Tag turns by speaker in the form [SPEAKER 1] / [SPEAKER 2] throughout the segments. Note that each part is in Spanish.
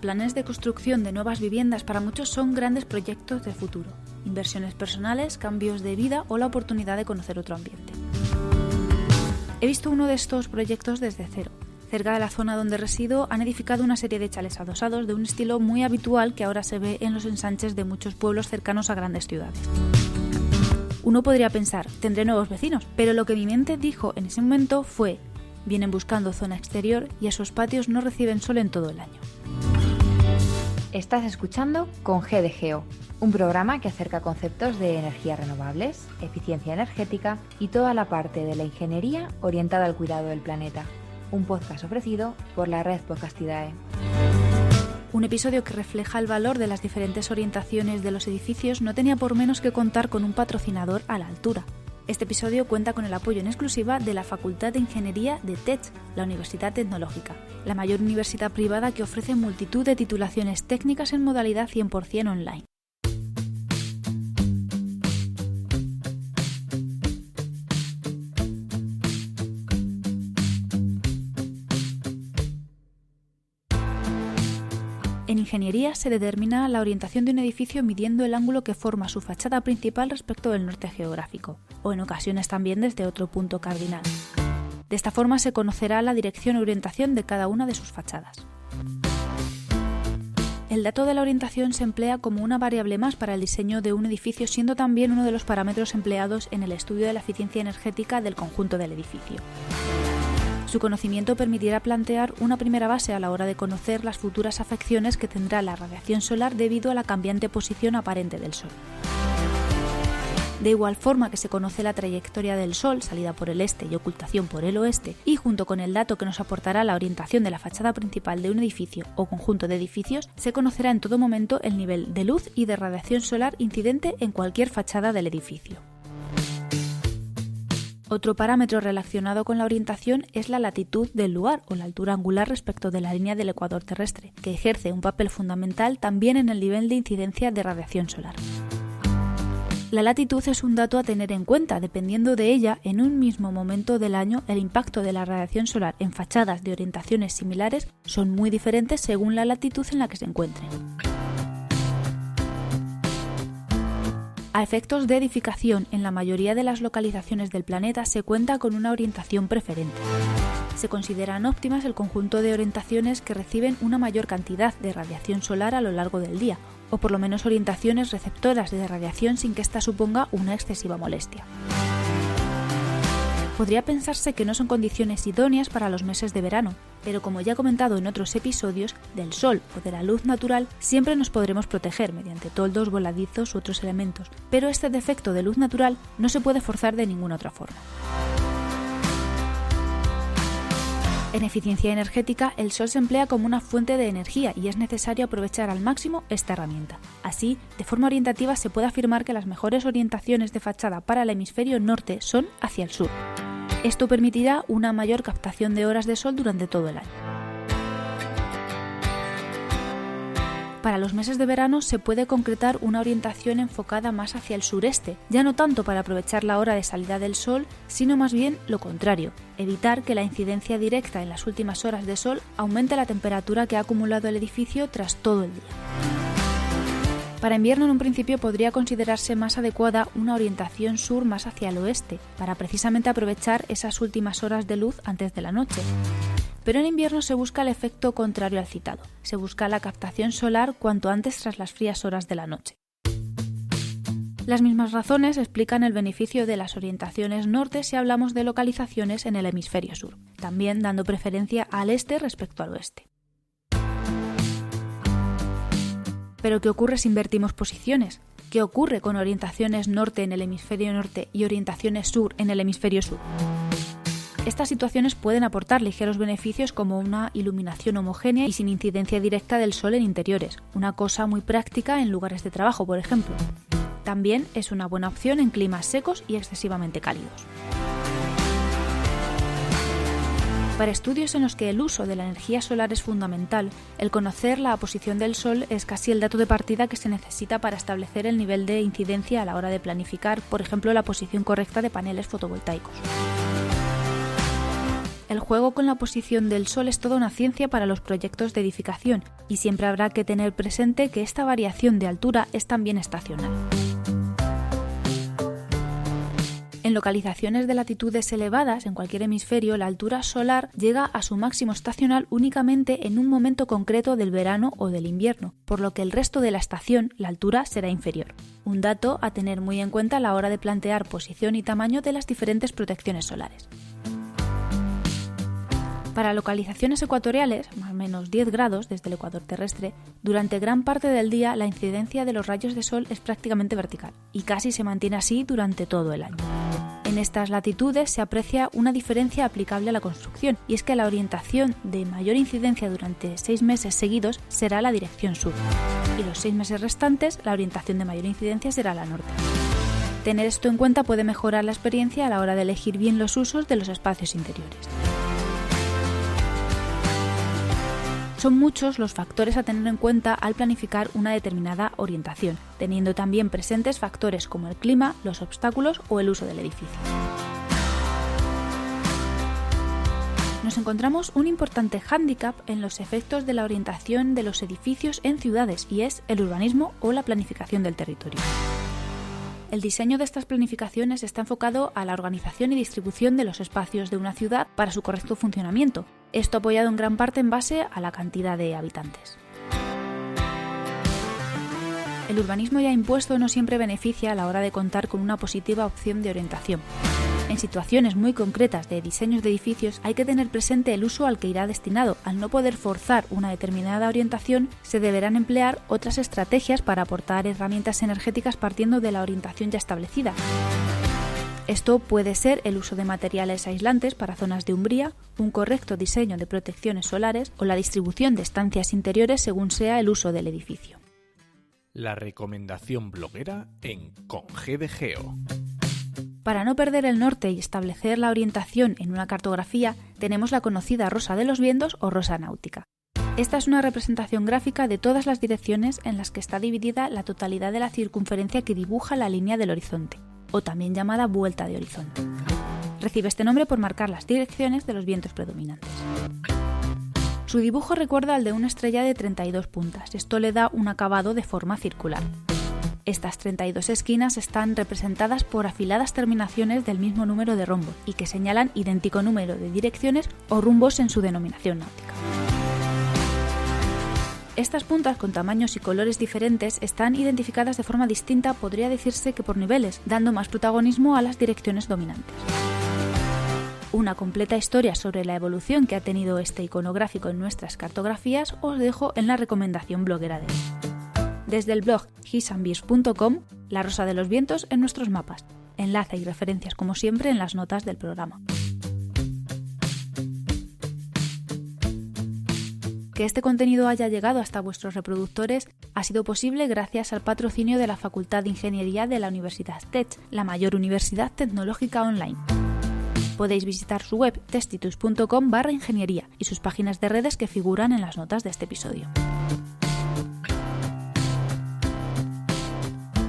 [SPEAKER 1] planes de construcción de nuevas viviendas para muchos son grandes proyectos de futuro, inversiones personales, cambios de vida o la oportunidad de conocer otro ambiente. He visto uno de estos proyectos desde cero. Cerca de la zona donde resido han edificado una serie de chalés adosados de un estilo muy habitual que ahora se ve en los ensanches de muchos pueblos cercanos a grandes ciudades. Uno podría pensar, tendré nuevos vecinos, pero lo que mi mente dijo en ese momento fue, vienen buscando zona exterior y esos patios no reciben sol en todo el año.
[SPEAKER 2] Estás escuchando Con G de Geo, un programa que acerca conceptos de energías renovables, eficiencia energética y toda la parte de la ingeniería orientada al cuidado del planeta. Un podcast ofrecido por la red Podcastidae.
[SPEAKER 1] Un episodio que refleja el valor de las diferentes orientaciones de los edificios no tenía por menos que contar con un patrocinador a la altura. Este episodio cuenta con el apoyo en exclusiva de la Facultad de Ingeniería de TEC, la Universidad Tecnológica, la mayor universidad privada que ofrece multitud de titulaciones técnicas en modalidad 100% online. En ingeniería se determina la orientación de un edificio midiendo el ángulo que forma su fachada principal respecto del norte geográfico, o en ocasiones también desde otro punto cardinal. De esta forma se conocerá la dirección o orientación de cada una de sus fachadas. El dato de la orientación se emplea como una variable más para el diseño de un edificio, siendo también uno de los parámetros empleados en el estudio de la eficiencia energética del conjunto del edificio. Su conocimiento permitirá plantear una primera base a la hora de conocer las futuras afecciones que tendrá la radiación solar debido a la cambiante posición aparente del Sol. De igual forma que se conoce la trayectoria del Sol, salida por el este y ocultación por el oeste, y junto con el dato que nos aportará la orientación de la fachada principal de un edificio o conjunto de edificios, se conocerá en todo momento el nivel de luz y de radiación solar incidente en cualquier fachada del edificio. Otro parámetro relacionado con la orientación es la latitud del lugar o la altura angular respecto de la línea del ecuador terrestre, que ejerce un papel fundamental también en el nivel de incidencia de radiación solar. La latitud es un dato a tener en cuenta, dependiendo de ella, en un mismo momento del año, el impacto de la radiación solar en fachadas de orientaciones similares son muy diferentes según la latitud en la que se encuentren. A efectos de edificación, en la mayoría de las localizaciones del planeta se cuenta con una orientación preferente. Se consideran óptimas el conjunto de orientaciones que reciben una mayor cantidad de radiación solar a lo largo del día, o por lo menos orientaciones receptoras de radiación sin que ésta suponga una excesiva molestia. Podría pensarse que no son condiciones idóneas para los meses de verano, pero como ya he comentado en otros episodios, del sol o de la luz natural siempre nos podremos proteger mediante toldos, voladizos u otros elementos, pero este defecto de luz natural no se puede forzar de ninguna otra forma. En eficiencia energética, el sol se emplea como una fuente de energía y es necesario aprovechar al máximo esta herramienta. Así, de forma orientativa se puede afirmar que las mejores orientaciones de fachada para el hemisferio norte son hacia el sur. Esto permitirá una mayor captación de horas de sol durante todo el año. Para los meses de verano se puede concretar una orientación enfocada más hacia el sureste, ya no tanto para aprovechar la hora de salida del sol, sino más bien lo contrario, evitar que la incidencia directa en las últimas horas de sol aumente la temperatura que ha acumulado el edificio tras todo el día. Para invierno, en un principio, podría considerarse más adecuada una orientación sur más hacia el oeste, para precisamente aprovechar esas últimas horas de luz antes de la noche. Pero en invierno se busca el efecto contrario al citado. Se busca la captación solar cuanto antes tras las frías horas de la noche. Las mismas razones explican el beneficio de las orientaciones norte si hablamos de localizaciones en el hemisferio sur, también dando preferencia al este respecto al oeste. ¿Pero qué ocurre si invertimos posiciones? ¿Qué ocurre con orientaciones norte en el hemisferio norte y orientaciones sur en el hemisferio sur? Estas situaciones pueden aportar ligeros beneficios como una iluminación homogénea y sin incidencia directa del sol en interiores, una cosa muy práctica en lugares de trabajo, por ejemplo. También es una buena opción en climas secos y excesivamente cálidos. Para estudios en los que el uso de la energía solar es fundamental, el conocer la posición del Sol es casi el dato de partida que se necesita para establecer el nivel de incidencia a la hora de planificar, por ejemplo, la posición correcta de paneles fotovoltaicos. El juego con la posición del Sol es toda una ciencia para los proyectos de edificación y siempre habrá que tener presente que esta variación de altura es también estacional. En localizaciones de latitudes elevadas, en cualquier hemisferio, la altura solar llega a su máximo estacional únicamente en un momento concreto del verano o del invierno, por lo que el resto de la estación, la altura será inferior. Un dato a tener muy en cuenta a la hora de plantear posición y tamaño de las diferentes protecciones solares. Para localizaciones ecuatoriales, más o menos 10 grados desde el ecuador terrestre, durante gran parte del día la incidencia de los rayos de sol es prácticamente vertical y casi se mantiene así durante todo el año. En estas latitudes se aprecia una diferencia aplicable a la construcción, y es que la orientación de mayor incidencia durante 6 meses seguidos será la dirección sur, y los 6 meses restantes la orientación de mayor incidencia será la norte. Tener esto en cuenta puede mejorar la experiencia a la hora de elegir bien los usos de los espacios interiores. Son muchos los factores a tener en cuenta al planificar una determinada orientación, teniendo también presentes factores como el clima, los obstáculos o el uso del edificio. Nos encontramos un importante hándicap en los efectos de la orientación de los edificios en ciudades, y es el urbanismo o la planificación del territorio. El diseño de estas planificaciones está enfocado a la organización y distribución de los espacios de una ciudad para su correcto funcionamiento, esto apoyado en gran parte en base a la cantidad de habitantes. El urbanismo ya impuesto no siempre beneficia a la hora de contar con una positiva opción de orientación. En situaciones muy concretas de diseños de edificios hay que tener presente el uso al que irá destinado. Al no poder forzar una determinada orientación, se deberán emplear otras estrategias para aportar herramientas energéticas partiendo de la orientación ya establecida. Esto puede ser el uso de materiales aislantes para zonas de umbría, un correcto diseño de protecciones solares o la distribución de estancias interiores según sea el uso del edificio.
[SPEAKER 3] La recomendación bloguera en Con G de Geo.
[SPEAKER 1] Para no perder el norte y establecer la orientación en una cartografía, tenemos la conocida rosa de los vientos o rosa náutica. Esta es una representación gráfica de todas las direcciones en las que está dividida la totalidad de la circunferencia que dibuja la línea del horizonte, o también llamada vuelta de horizonte. Recibe este nombre por marcar las direcciones de los vientos predominantes. Su dibujo recuerda al de una estrella de 32 puntas. Esto le da un acabado de forma circular. Estas 32 esquinas están representadas por afiladas terminaciones del mismo número de rombos y que señalan idéntico número de direcciones o rumbos en su denominación náutica. Estas puntas con tamaños y colores diferentes están identificadas de forma distinta, podría decirse que por niveles, dando más protagonismo a las direcciones dominantes. Una completa historia sobre la evolución que ha tenido este iconográfico en nuestras cartografías os dejo en la recomendación bloguera de hoy. Desde el blog hisandbeers.com, la rosa de los vientos en nuestros mapas. Enlace y referencias como siempre en las notas del programa. Que este contenido haya llegado hasta vuestros reproductores ha sido posible gracias al patrocinio de la Facultad de Ingeniería de la Universidad Tech, la mayor universidad tecnológica online. Podéis visitar su web testitus.com/ingeniería y sus páginas de redes que figuran en las notas de este episodio.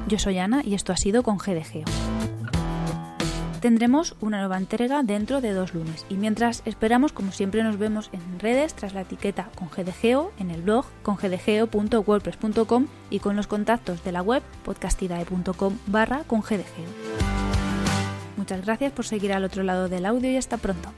[SPEAKER 1] Yo soy Ana y esto ha sido Con G de Geo. Tendremos una nueva entrega dentro de 2 lunes y mientras esperamos, como siempre, nos vemos en redes tras la etiqueta Con G de Geo, en el blog congdegeo.wordpress.com y con los contactos de la web podcastidae.com/congdegeo. Muchas gracias por seguir al otro lado del audio y hasta pronto.